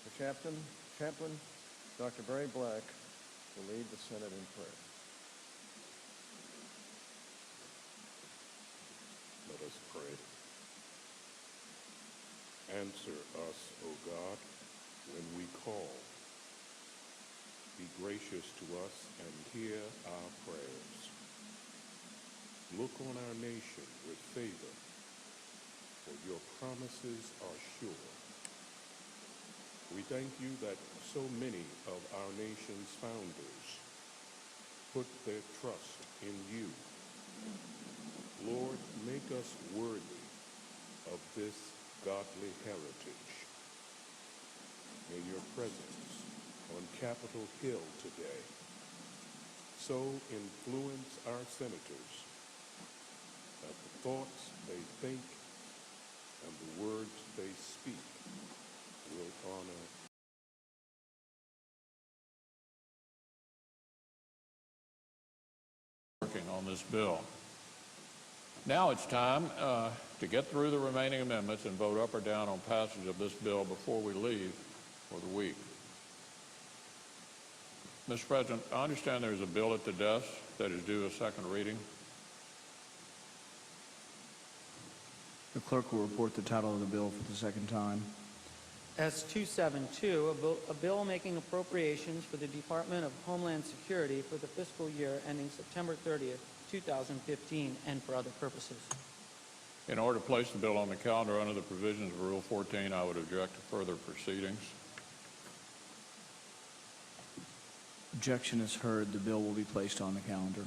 The chaplain, Dr. Barry Black, will lead the Senate in prayer. Let us pray. Answer us, O God, when we call. Be gracious to us and hear our prayers. Look on our nation with favor, for your promises are sure. We thank you that so many of our nation's founders put their trust in you. Lord, make us worthy of this godly heritage. May your presence on Capitol Hill today so influence our senators that the thoughts they think and the words they speak will honor working on this bill. Now it's time to get through the remaining amendments and vote up or down on passage of this bill before we leave for the week. Mr. President, I understand there's a bill at the desk that is due a second reading. The clerk will report the title of the bill for the second time. S272, a bill making appropriations for the Department of Homeland Security for the fiscal year ending September 30th, 2015, and for other purposes. In order to place the bill on the calendar under the provisions of Rule 14, I would object to further proceedings. Objection is heard. The bill will be placed on the calendar.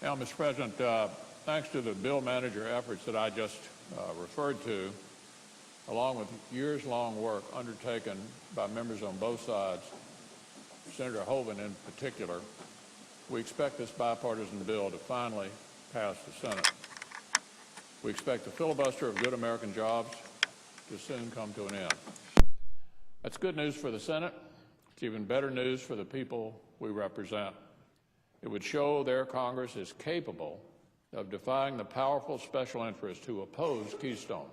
Now, Mr. President, thanks to the bill manager efforts that I just referred to, along with years-long work undertaken by members on both sides, Senator Hoeven in particular, we expect this bipartisan bill to finally pass the Senate. We expect the filibuster of good American jobs to soon come to an end. That's good news for the Senate. It's even better news for the people we represent. It would show their Congress is capable of defying the powerful special interests who oppose Keystone,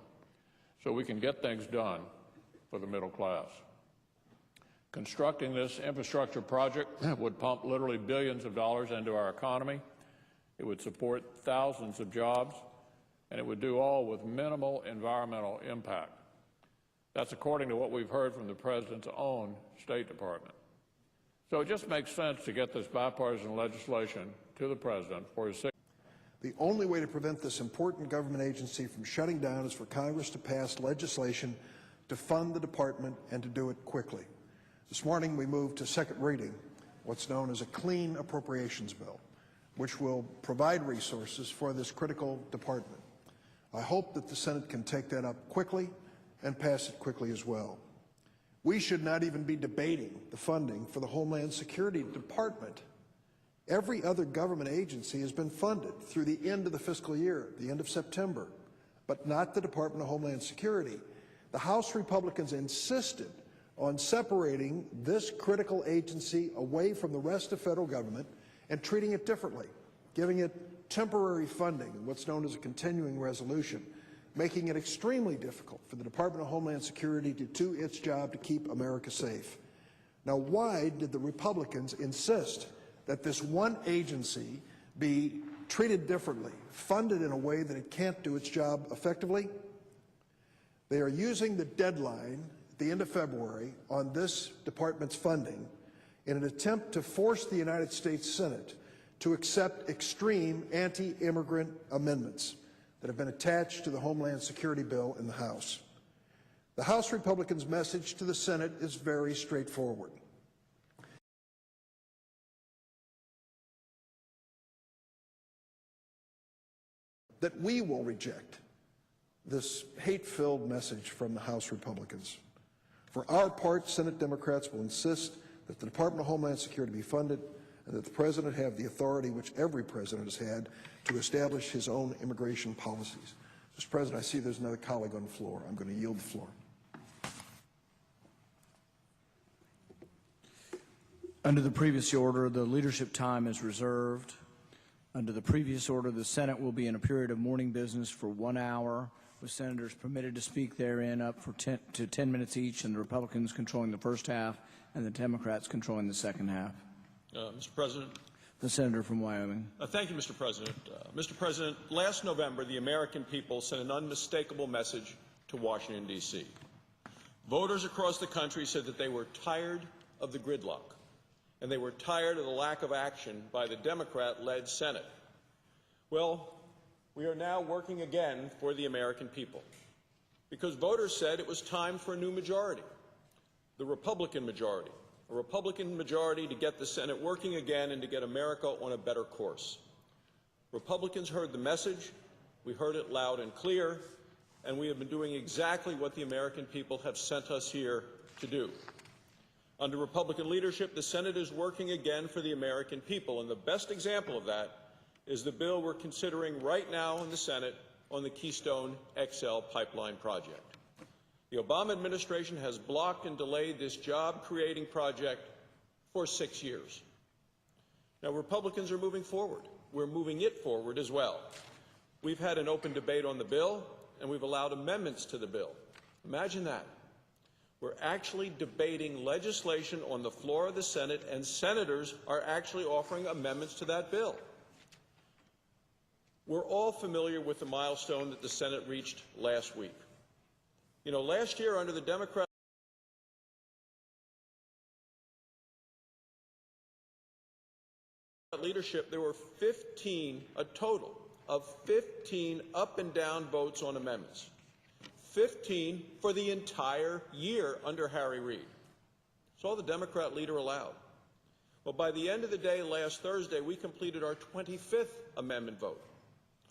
so we can get things done for the middle class. Constructing this infrastructure project would pump literally billions of dollars into our economy. It would support thousands of jobs, and it would do all with minimal environmental impact. That's according to what we've heard from the President's own State Department. So it just makes sense to get this bipartisan legislation to the President for his signature. The only way to prevent this important government agency from shutting down is for Congress to pass legislation to fund the department and to do it quickly. This morning we moved to second reading what's known as a clean appropriations bill, which will provide resources for this critical department. I hope that the Senate can take that up quickly and pass it quickly as well. We should not even be debating the funding for the Homeland Security Department. Every other government agency has been funded through the end of the fiscal year, the end of September, but not the Department of Homeland Security. The House Republicans insisted on separating this critical agency away from the rest of federal government and treating it differently, giving it temporary funding, what's known as a continuing resolution, making it extremely difficult for the Department of Homeland Security to do its job to keep America safe. Now, why did the Republicans insist that this one agency be treated differently, funded in a way that it can't do its job effectively? They are using the deadline at the end of February on this department's funding in an attempt to force the United States Senate to accept extreme anti-immigrant amendments that have been attached to the Homeland Security bill in the House. The House Republicans' message to the Senate is very straightforward. That we will reject this hate-filled message from the House Republicans. For our part, Senate Democrats will insist that the Department of Homeland Security be funded and that the President have the authority, which every President has had, to establish his own immigration policies. Mr. President, I see there's another colleague on the floor. I'm going to yield the floor. Under the previous order, the leadership time is reserved. Under the previous order, the Senate will be in a period of morning business for 1 hour. with senators permitted to speak therein up for 10 minutes each, and the Republicans controlling the first half and the Democrats controlling the second half. Mr. President. The senator from Wyoming. Thank you, Mr. President. Mr. President, last November, the American people sent an unmistakable message to Washington, D.C. Voters across the country said that they were tired of the gridlock, and they were tired of the lack of action by the Democrat-led Senate. Well, we are now working again for the American people, because voters said it was time for a new majority, the Republican majority. A Republican majority to get the Senate working again and to get America on a better course. Republicans heard the message, we heard it loud and clear, and we have been doing exactly what the American people have sent us here to do. Under Republican leadership, the Senate is working again for the American people, and the best example of that is the bill we're considering right now in the Senate on the Keystone XL pipeline project. The Obama administration has blocked and delayed this job-creating project for 6 years. Now, Republicans are moving forward. We're moving it forward as well. We've had an open debate on the bill, and we've allowed amendments to the bill. Imagine that. We're actually debating legislation on the floor of the Senate, and senators are actually offering amendments to that bill. We're all familiar with the milestone that the Senate reached last week. You know, last year under the Democrat leadership, there were a total of 15 up and down votes on amendments. 15 for the entire year under Harry Reid. That's all the Democrat leader allowed. Well, by the end of the day last Thursday, we completed our 25th amendment vote.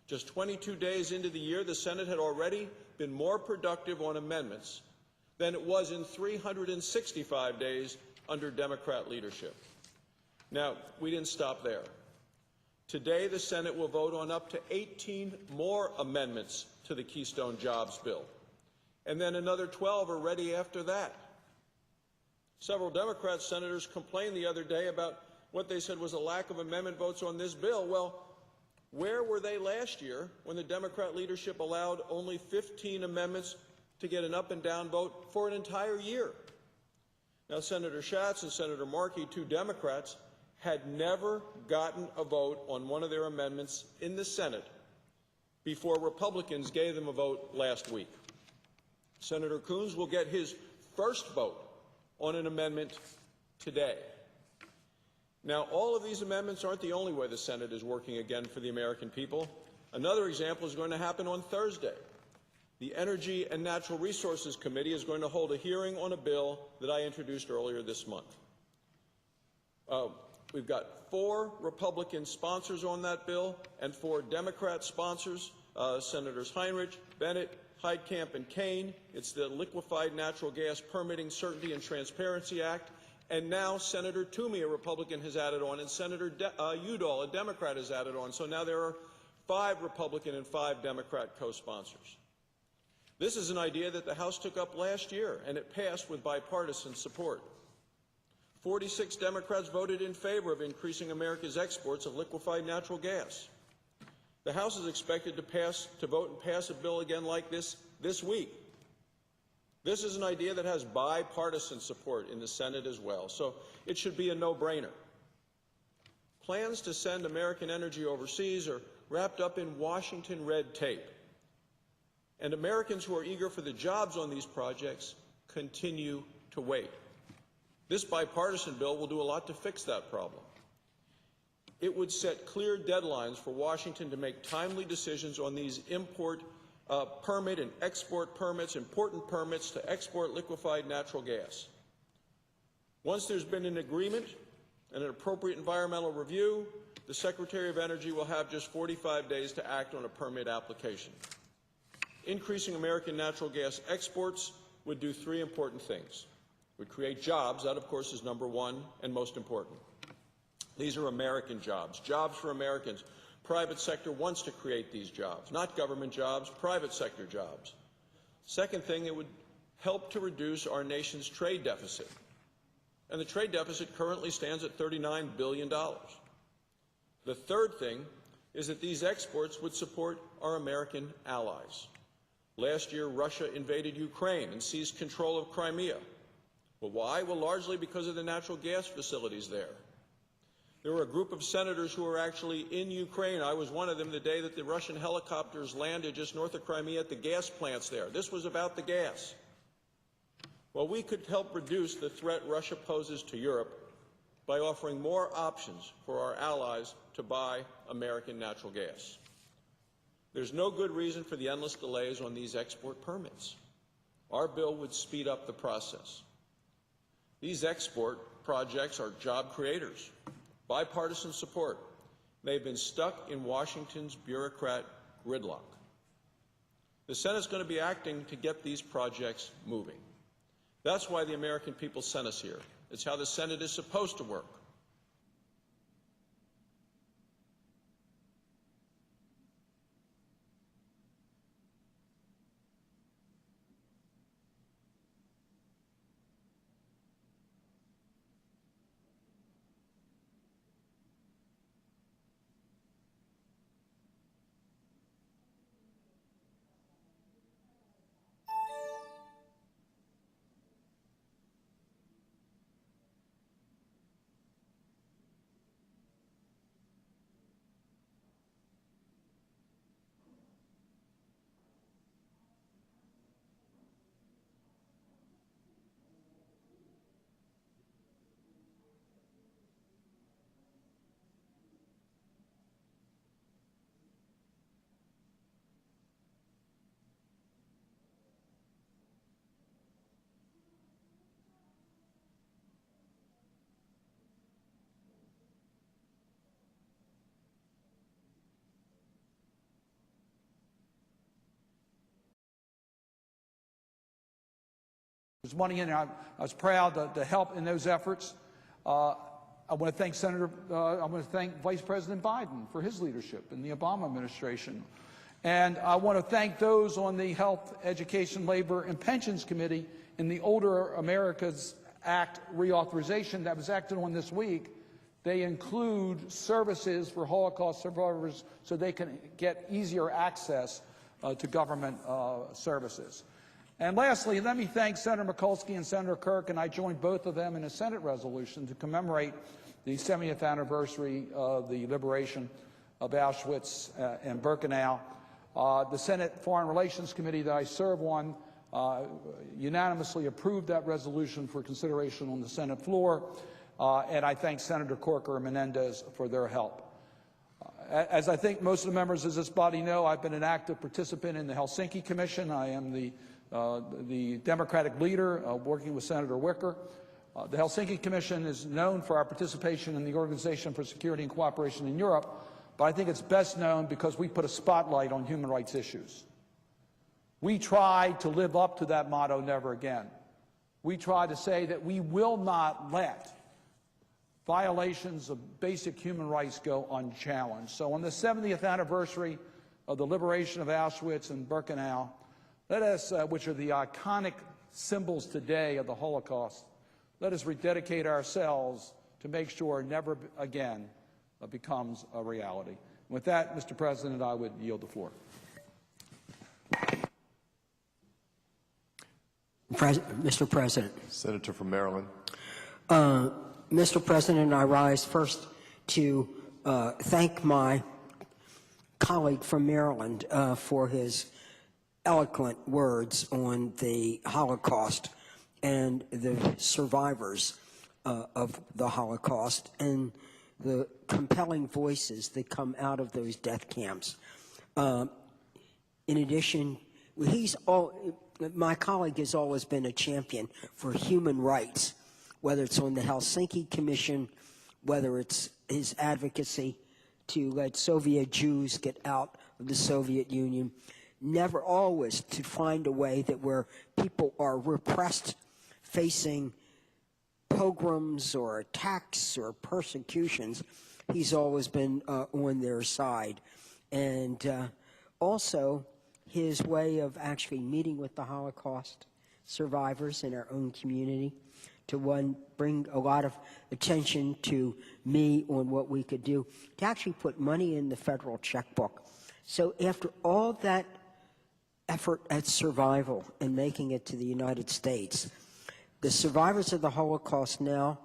Just 22 days into the year, the Senate had already been more productive on amendments than it was in 365 days under Democrat leadership. Now, we didn't stop there. Today, the Senate will vote on up to 18 more amendments to the Keystone Jobs bill, and then another 12 are ready after that. Several Democrat senators complained the other day about what they said was a lack of amendment votes on this bill. Well, where were they last year when the Democrat leadership allowed only 15 amendments to get an up and down vote for an entire year? Now, Senator Schatz and Senator Markey, two Democrats, had never gotten a vote on one of their amendments in the Senate before Republicans gave them a vote last week. Senator Coons will get his first vote on an amendment today. Now, all of these amendments aren't the only way the Senate is working again for the American people. Another example is going to happen on Thursday. The Energy and Natural Resources Committee is going to hold a hearing on a bill that I introduced earlier this month. We've got 4 Republican sponsors on that bill and 4 Democrat sponsors, Senators Heinrich, Bennett, Heitkamp, and Kane. It's the Liquefied Natural Gas Permitting Certainty and Transparency Act. And now Senator Toomey, a Republican, has added on, and Senator Udall, a Democrat, has added on. So now there are 5 Republican and 5 Democrat co-sponsors. This is an idea that the House took up last year, and it passed with bipartisan support. 46 Democrats voted in favor of increasing America's exports of liquefied natural gas. The House is expected to vote and pass a bill again like this week. This is an idea that has bipartisan support in the Senate as well, so it should be a no-brainer. Plans to send American energy overseas are wrapped up in Washington red tape, and Americans who are eager for the jobs on these projects continue to wait. This bipartisan bill will do a lot to fix that problem. It would set clear deadlines for Washington to make timely decisions on these import permit and export permits, important permits to export liquefied natural gas. Once there's been an agreement and an appropriate environmental review, the Secretary of Energy will have just 45 days to act on a permit application. Increasing American natural gas exports would do 3 important things. It would create jobs. That, of course, is number 1 and most important. These are American jobs, jobs for Americans. Private sector wants to create these jobs, not government jobs, private sector jobs. Second thing, it would help to reduce our nation's trade deficit. And the trade deficit currently stands at $39 billion. The third thing is that these exports would support our American allies. Last year, Russia invaded Ukraine and seized control of Crimea. Well, why? Well, largely because of the natural gas facilities there. There were a group of senators who were actually in Ukraine. I was one of them the day that the Russian helicopters landed just north of Crimea at the gas plants there. This was about the gas. Well, we could help reduce the threat Russia poses to Europe by offering more options for our allies to buy American natural gas. There's no good reason for the endless delays on these export permits. Our bill would speed up the process. These export projects are job creators, bipartisan support. They've been stuck in Washington's bureaucrat gridlock. The Senate's going to be acting to get these projects moving. That's why the American people sent us here. It's how the Senate is supposed to work. There's money in there. I was proud to help in those efforts. I want to thank I want to thank Vice President Biden for his leadership in the Obama administration. And I want to thank those on the Health, Education, Labor, and Pensions Committee in the Older Americas Act reauthorization that was acted on this week. They include services for Holocaust survivors so they can get easier access to government services. And lastly, let me thank Senator Mikulski and Senator Kirk, and I joined both of them in a Senate resolution to commemorate the 70th anniversary of the liberation of Auschwitz and Birkenau. The Senate Foreign Relations Committee that I serve on unanimously approved that resolution for consideration on the Senate floor, and I thank Senator Corker and Menendez for their help. As I think most of the members of this body know, I've been an active participant in the Helsinki Commission. I am the Democratic leader working with Senator Wicker. The Helsinki Commission is known for our participation in the Organization for Security and Cooperation in Europe, but I think it's best known because we put a spotlight on human rights issues. We try to live up to that motto, never again. We try to say that we will not let violations of basic human rights go unchallenged. So on the 70th anniversary of the liberation of Auschwitz and Birkenau, let us, which are the iconic symbols today of the Holocaust, let us rededicate ourselves to make sure never again becomes a reality. With that, Mr. President, I would yield the floor. Mr. President. Senator from Maryland. Mr. President, I rise first to thank my colleague from Maryland for his eloquent words on the Holocaust and the survivors of the Holocaust and the compelling voices that come out of those death camps. In addition, my colleague has always been a champion for human rights, whether it's on the Helsinki Commission, whether it's his advocacy to let Soviet Jews get out of the Soviet Union, never always to find a way that where people are repressed, facing pogroms or attacks or persecutions, he's always been on their side. And also his way of actually meeting with the Holocaust survivors in our own community to bring a lot of attention to me on what we could do, to actually put money in the federal checkbook. So after all that effort at survival and making it to the United States. The survivors of the Holocaust now,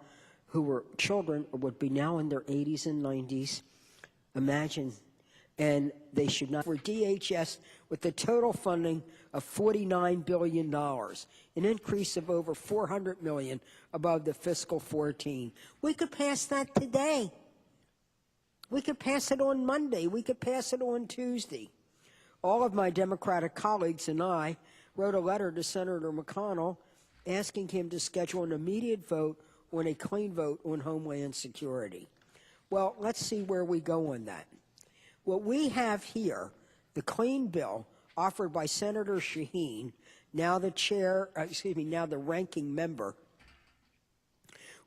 who were children, would be now in their 80s and 90s. Imagine. And they should not. For DHS, with the total funding of $49 billion, an increase of over $400 million above the fiscal 14. We could pass that today. We could pass it on Monday. We could pass it on Tuesday. All of my Democratic colleagues and I wrote a letter to Senator McConnell asking him to schedule an immediate vote on a clean vote on Homeland Security. Well, let's see where we go on that. What we have here, the clean bill offered by Senator Shaheen, now the ranking member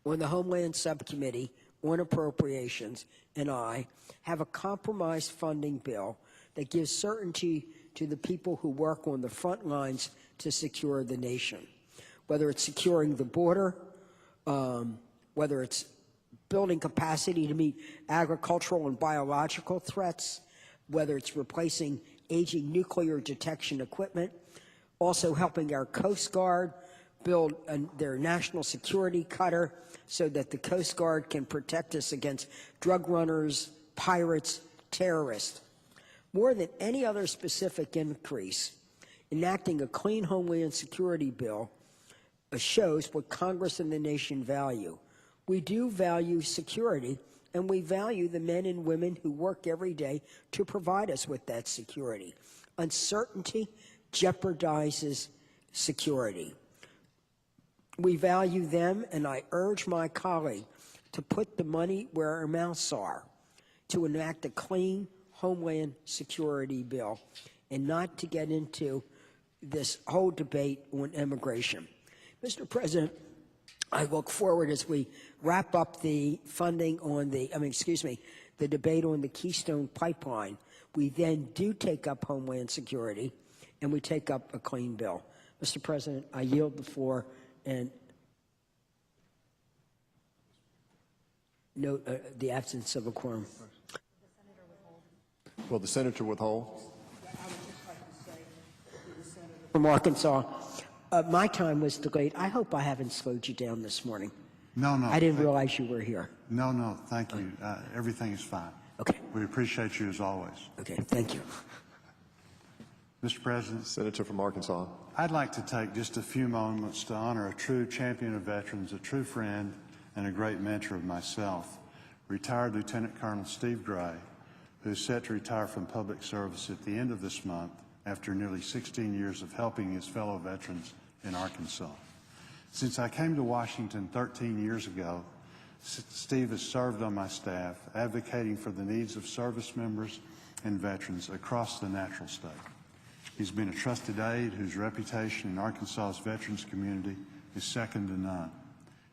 on the Homeland Subcommittee on Appropriations, and I have a compromised funding bill that gives certainty to the people who work on the front lines to secure the nation, whether it's securing the border, whether it's building capacity to meet agricultural and biological threats, whether it's replacing aging nuclear detection equipment, also helping our Coast Guard build their national security cutter so that the Coast Guard can protect us against drug runners, pirates, terrorists. More than any other specific increase, enacting a clean Homeland Security bill shows what Congress and the nation value. We do value security, and we value the men and women who work every day to provide us with that security. Uncertainty jeopardizes security. We value them, and I urge my colleague to put the money where our mouths are, to enact a clean Homeland Security bill, and not to get into this whole debate on immigration. Mr. President, I look forward as we wrap up the funding on the debate on the Keystone Pipeline. We then do take up Homeland Security, and we take up a clean bill. Mr. President, I yield the floor and note the absence of a quorum. Will the senator withhold? I would just like to say to the senator from Arkansas, my time was delayed. I hope I haven't slowed you down this morning. No. I didn't realize you were here. No, thank you. Everything is fine. Okay. We appreciate you as always. Okay, thank you. Mr. President, Senator from Arkansas. I'd like to take just a few moments to honor a true champion of veterans, a true friend, and a great mentor of myself, retired Lieutenant Colonel Steve Gray, who is set to retire from public service at the end of this month after nearly 16 years of helping his fellow veterans in Arkansas. Since I came to Washington 13 years ago, Steve has served on my staff, advocating for the needs of service members and veterans across the natural state. He's been a trusted aide whose reputation in Arkansas's veterans community is second to none.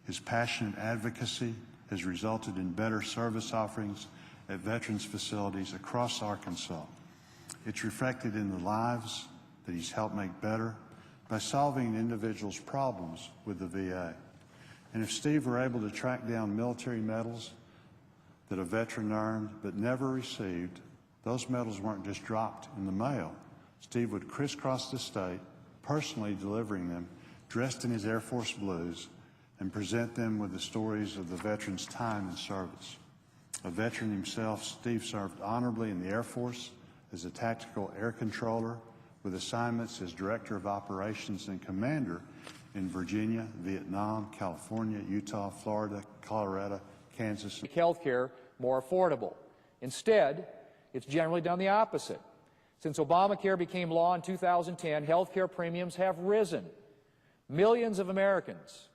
His passionate advocacy has resulted in better service offerings at veterans facilities across Arkansas. It's reflected in the lives that he's helped make better by solving an individual's problems with the VA. And if Steve were able to track down military medals that a veteran earned but never received, those medals weren't just dropped in the mail. Steve would crisscross the state, personally delivering them, dressed in his Air Force blues, and present them with the stories of the veteran's time in service. A veteran himself, Steve served honorably in the Air Force as a tactical air controller, with assignments as Director of Operations and Commander in Virginia, Vietnam, California, Utah, Florida, Colorado, Kansas. Make health care more affordable. Instead, it's generally done the opposite. Since Obamacare became law in 2010, health care premiums have risen. Millions of Americans